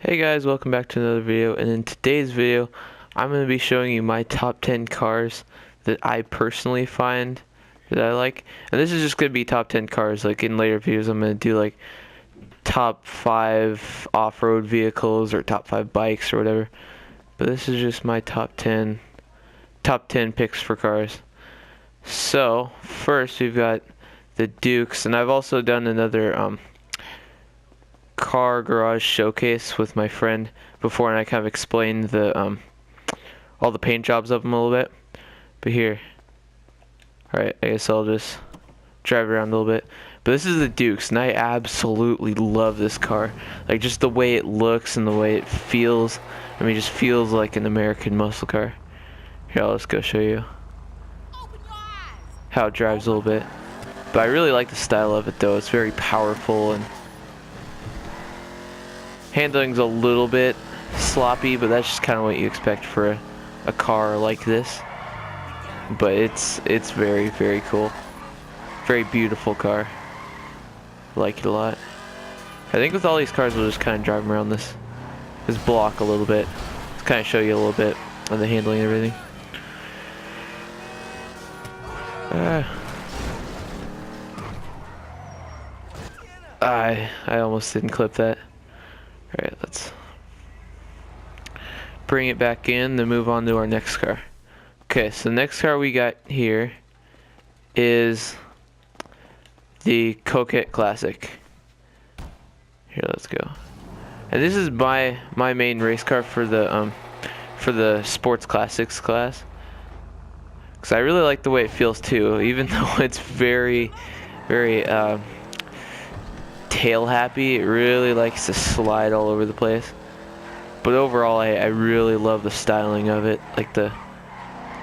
Hey guys, welcome back to another video, and in today's video I'm going to be showing you my top 10 cars that I personally find that I like. And this is just going to be top 10 cars. Like in later videos I'm going to do like top 5 off-road vehicles or top 5 bikes or whatever. But this is just my top 10 picks for cars. So first we've got the Dukes, and I've also done another car garage showcase with my friend before, and I kind of explained the all the paint jobs of them a little bit. But here, alright, I guess I'll just drive around a little bit. But this is the Dukes, and I absolutely love this car. Like, just the way it looks and the way it feels. I mean, it just feels like an American muscle car. Here, I'll just go show you how it drives a little bit. But I really like the style of it though. It's very powerful, and handling's a little bit sloppy, but that's just kind of what you expect for a car like this. But it's very, very cool. Very beautiful car. I like it a lot. I think with all these cars we'll just kind of drive them around this block a little bit. Just kind of show you a little bit on the handling and everything. I almost didn't clip that. Alright, let's bring it back in, then move on to our next car. Okay, so the next car we got here is the Coquette Classic. Here, let's go. And this is my main race car for the Sports Classics class. Because I really like the way it feels too, even though it's very, very tail happy. It really likes to slide all over the place. But overall, I really love the styling of it, like the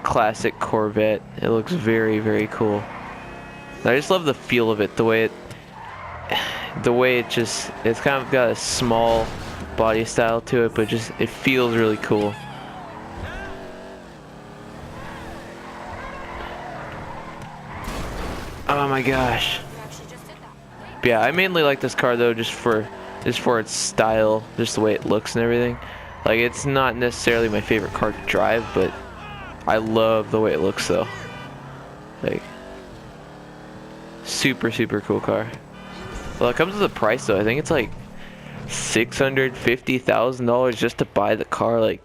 classic Corvette. It looks very, very cool. I just love the feel of it, the way it's kind of got a small body style to it, but just it feels really cool. Oh my gosh. Yeah, I mainly like this car though just for its style, just the way it looks and everything. Like, it's not necessarily my favorite car to drive, but I love the way it looks though. Like, super, super cool car. Well, it comes with a price though. I think it's like $650,000 just to buy the car. Like,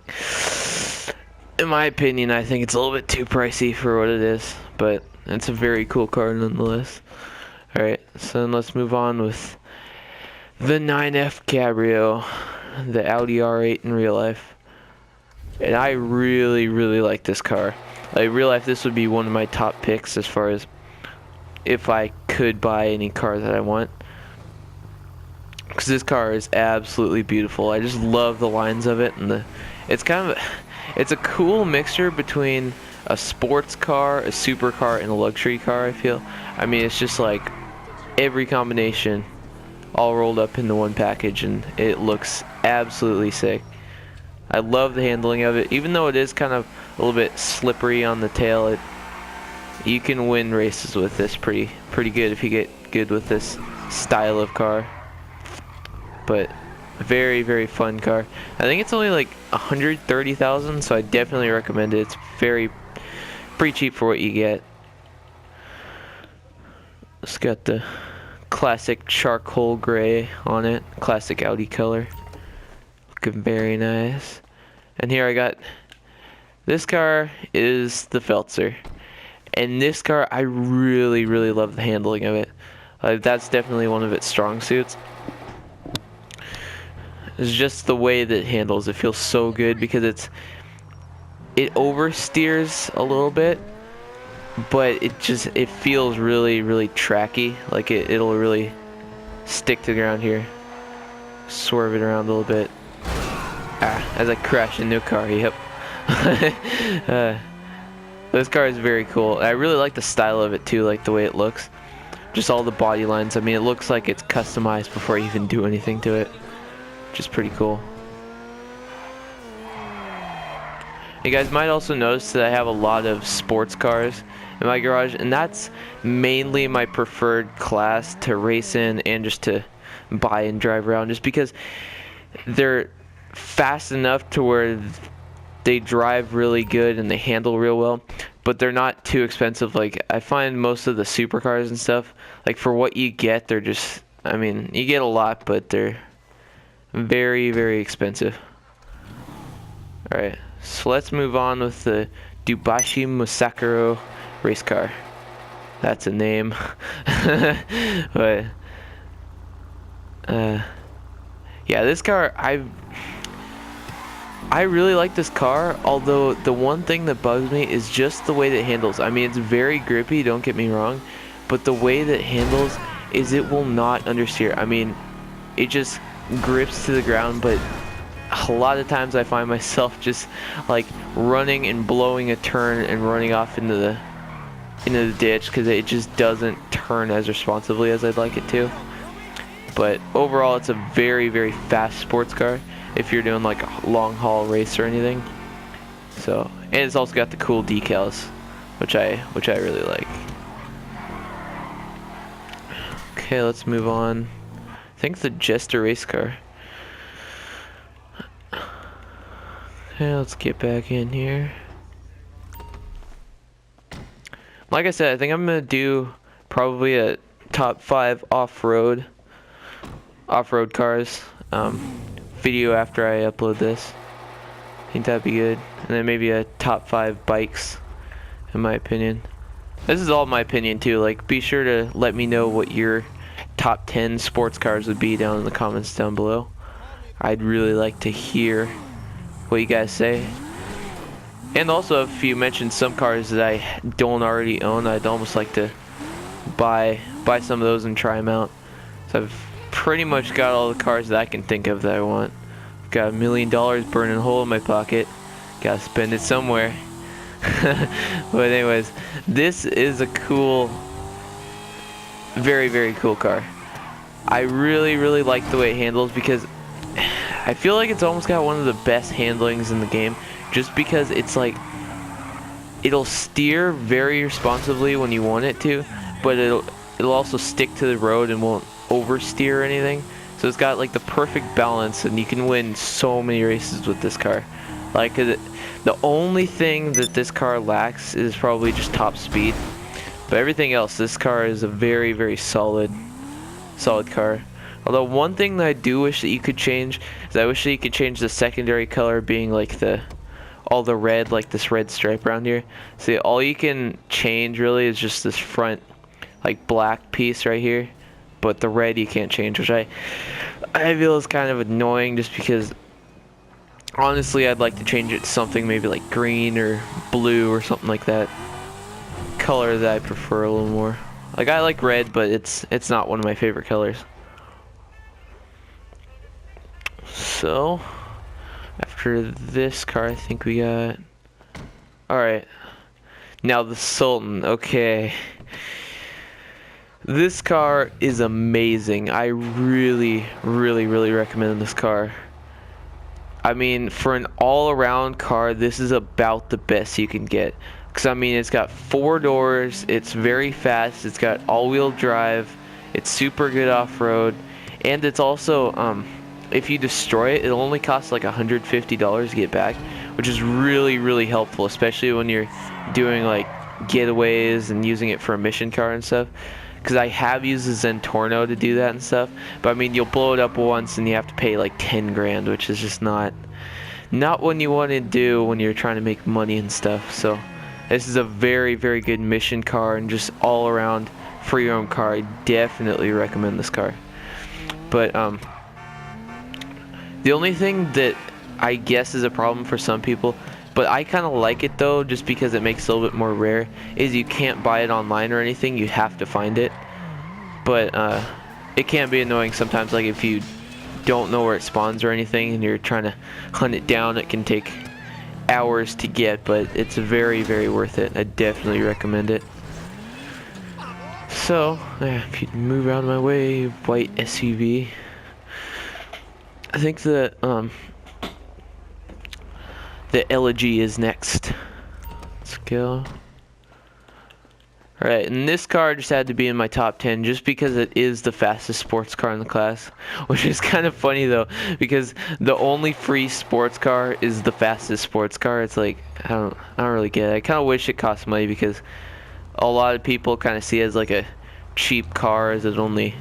in my opinion, I think it's a little bit too pricey for what it is, but it's a very cool car nonetheless. Alright, so then let's move on with the 9F Cabrio, the Audi R8 in real life. And I really, really like this car. Like, in real life, this would be one of my top picks as far as if I could buy any car that I want. Because this car is absolutely beautiful. I just love the lines of it, and it's a cool mixture between a sports car, a supercar, and a luxury car, I feel. I mean, it's just like every combination all rolled up into one package, and it looks absolutely sick. I love the handling of it, even though it is kind of a little bit slippery on the tail. You can win races with this pretty good if you get good with this style of car. But very, very fun car. I think it's only like 130,000, so I definitely recommend it. It's pretty cheap for what you get. It's got the classic charcoal gray on it, classic Audi color. Looking very nice. And here I got, this car is the Feltzer. And this car, I really, really love the handling of it. That's definitely one of its strong suits. It's just the way that it handles. It feels so good because it oversteers a little bit, but it feels really, really tracky. Like it'll really stick to the ground here. Swerve it around a little bit. As I crash into a car. Yep. This car is very cool. I really like the style of it too, like the way it looks. Just all the body lines. I mean, it looks like it's customized before you even do anything to it. Which is pretty cool. You guys might also notice that I have a lot of sports cars in my garage, and that's mainly my preferred class to race in and just to buy and drive around, just because they're fast enough to where they drive really good and they handle real well, but they're not too expensive. Like, I find most of the supercars and stuff, like, for what you get, they're just, I mean, you get a lot, but they're very, very expensive. Alright, so let's move on with the Dubashi Musakuro race car. That's a name. But yeah, this car, I really like this car, although the one thing that bugs me is just the way that it handles. I mean, it's very grippy, don't get me wrong, but the way that it handles is it will not understeer. I mean, it just grips to the ground, but a lot of times I find myself just like running and blowing a turn and running off into the ditch because it just doesn't turn as responsibly as I'd like it to. But overall, it's a very, very fast sports car if you're doing like a long haul race or anything. So, and it's also got the cool decals, which I really like. Okay, let's move on. I think the Jester race car. Okay, let's get back in here. Like I said, I think I'm gonna do probably a top 5 off-road cars video after I upload this. I think that'd be good. And then maybe a top 5 bikes, in my opinion. This is all my opinion too. Like, be sure to let me know what your top 10 sports cars would be down in the comments down below. I'd really like to hear what you guys say. And also, if you mention some cars that I don't already own, I'd almost like to buy some of those and try them out. So I've pretty much got all the cars that I can think of that I want. Got $1 million burning a hole in my pocket. Gotta spend it somewhere. But anyways, this is a cool, very, very cool car. I really, really like the way it handles because I feel like it's almost got one of the best handlings in the game, just because it's like, it'll steer very responsibly when you want it to, but it'll also stick to the road and won't oversteer or anything. So it's got like the perfect balance, and you can win so many races with this car. Like, the only thing that this car lacks is probably just top speed, but everything else, this car is a very, very solid car. Although one thing that I do wish that you could change is I wish that you could change the secondary color being like all the red, like this red stripe around here. See, all you can change really is just this front like black piece right here, but the red you can't change, which I feel is kind of annoying, just because honestly I'd like to change it to something maybe like green or blue or something like that. Color that I prefer a little more. Like, I like red, but it's not one of my favorite colors. So, after this car, I think we got... Alright. Now the Sultan. Okay. This car is amazing. I really, really, really recommend this car. I mean, for an all-around car, this is about the best you can get. Because, I mean, it's got 4 doors, it's very fast, it's got all-wheel drive, it's super good off-road, and it's also, if you destroy it, it'll only cost like $150 to get back, which is really, really helpful, especially when you're doing like getaways and using it for a mission car and stuff. Because I have used the Zentorno to do that and stuff, but I mean, you'll blow it up once and you have to pay like 10 grand, which is just not what you want to do when you're trying to make money and stuff. So this is a very, very good mission car and just all around for your own car. I definitely recommend this car. But the only thing that I guess is a problem for some people, but I kind of like it though, just because it makes it a little bit more rare, is you can't buy it online or anything, you have to find it. But it can be annoying sometimes, like if you don't know where it spawns or anything and you're trying to hunt it down, it can take hours to get, but it's very, very worth it. I definitely recommend it. So, if you move out of my way, white SUV. I think the Elegy is next. Let's go. Alright, and this car just had to be in my top 10 just because it is the fastest sports car in the class. Which is kind of funny though, because the only free sports car is the fastest sports car. It's like, I don't really get it. I kind of wish it cost money because a lot of people kind of see it as like a cheap car, as it only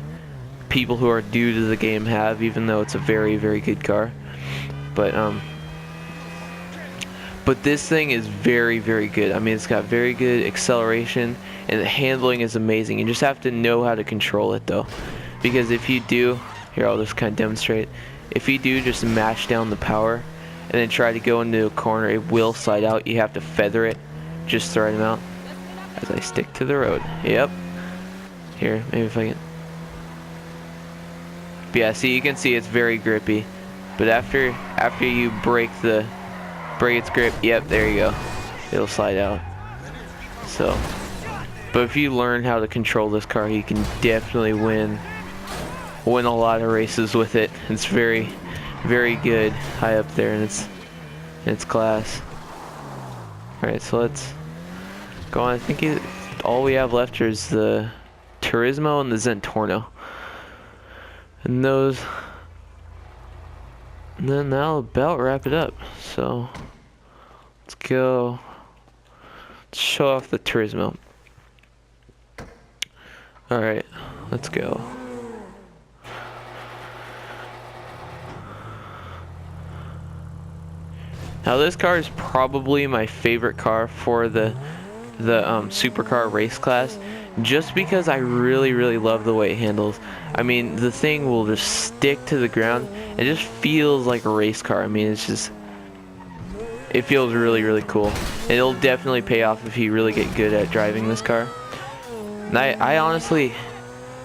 people who are new to the game have, even though it's a very, very good car. But this thing is very, very good. I mean, it's got very good acceleration, and the handling is amazing. You just have to know how to control it, though. Because if you do, here, I'll just kind of demonstrate. If you do just mash down the power, and then try to go into a corner, it will slide out. You have to feather it just the right amount. As I stick to the road. Yep. Here, maybe if I can. But yeah, see, you can see it's very grippy. But after you break its grip, yep, there you go, it'll slide out. So, but if you learn how to control this car, you can definitely win a lot of races with it. It's very, very good, high up there in its class. Alright, so let's go on. I think all we have left is the Turismo and the Zentorno, and then that'll about wrap it up. So let's go. Let's show off the Turismo. Alright, let's go. Now this car is probably my favorite car for the supercar race class, just because I really, really love the way it handles. I mean, the thing will just stick to the ground. It just feels like a race car. I mean, it feels really, really cool. And it'll definitely pay off if you really get good at driving this car. And I honestly,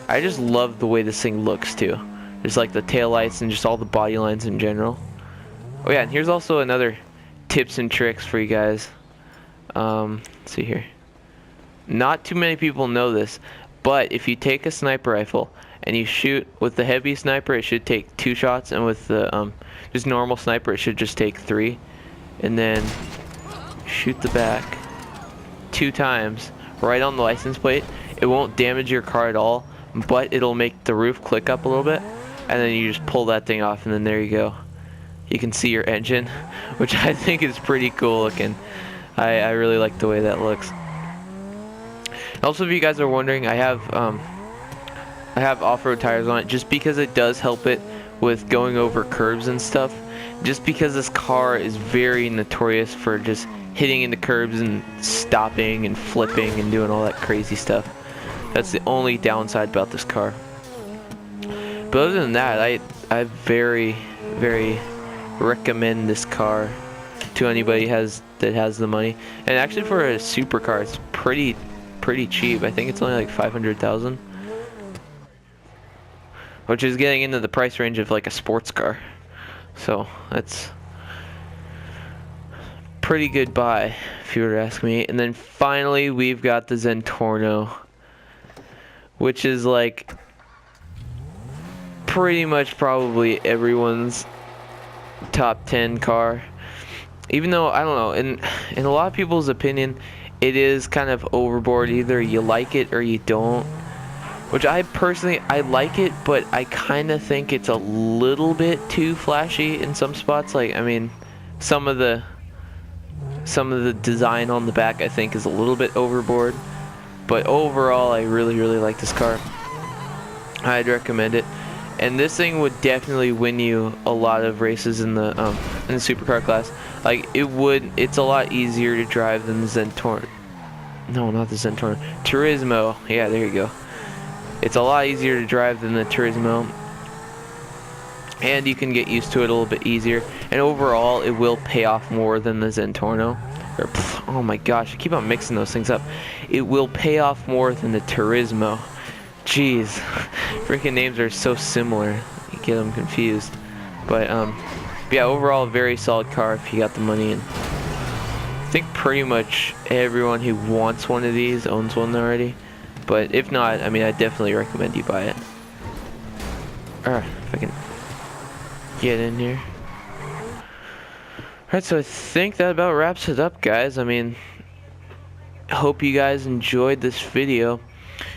I just love the way this thing looks too. Just like the taillights and just all the body lines in general. Oh yeah, and here's also another tips and tricks for you guys. Let's see here. Not too many people know this, but if you take a sniper rifle and you shoot with the heavy sniper, it should take 2 shots, and with the just normal sniper, it should just take 3. And then shoot the back 2 times right on the license plate. It won't damage your car at all, but it'll make the roof click up a little bit, and then you just pull that thing off, and then there you go. You can see your engine, which I think is pretty cool looking. I really like the way that looks. Also, if you guys are wondering, I have off-road tires on it just because it does help it with going over curbs and stuff. Just because this car is very notorious for just hitting into curbs and stopping and flipping and doing all that crazy stuff. That's the only downside about this car. But other than that, I very, very recommend this car to anybody that has the money. And actually, for a supercar, it's pretty cheap. I think it's only like 500,000, which is getting into the price range of like a sports car. So that's pretty good buy, if you were to ask me. And then finally, we've got the Zentorno, which is like pretty much probably everyone's top 10 car. Even though, I don't know, in a lot of people's opinion, it is kind of overboard. Either you like it or you don't. Which I personally, I like it, but I kind of think it's a little bit too flashy in some spots. Like, I mean, some of the design on the back I think is a little bit overboard. But overall, I really, really like this car. I'd recommend it. And this thing would definitely win you a lot of races in the supercar class. Like, it's a lot easier to drive than the Zentorno. No, not the Zentorno. Turismo. Yeah, there you go. It's a lot easier to drive than the Turismo. And you can get used to it a little bit easier. And overall, it will pay off more than the Zentorno. Oh my gosh, I keep on mixing those things up. It will pay off more than the Turismo. Jeez, freaking names are so similar. You get them confused. But yeah, overall, a very solid car if you got the money. And I think pretty much everyone who wants one of these owns one already. But if not, I mean, I definitely recommend you buy it. Alright, if I can get in here. Alright, so I think that about wraps it up, guys. I mean, hope you guys enjoyed this video.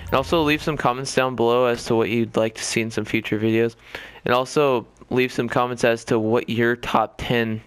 And also leave some comments down below as to what you'd like to see in some future videos. And also leave some comments as to what your top 10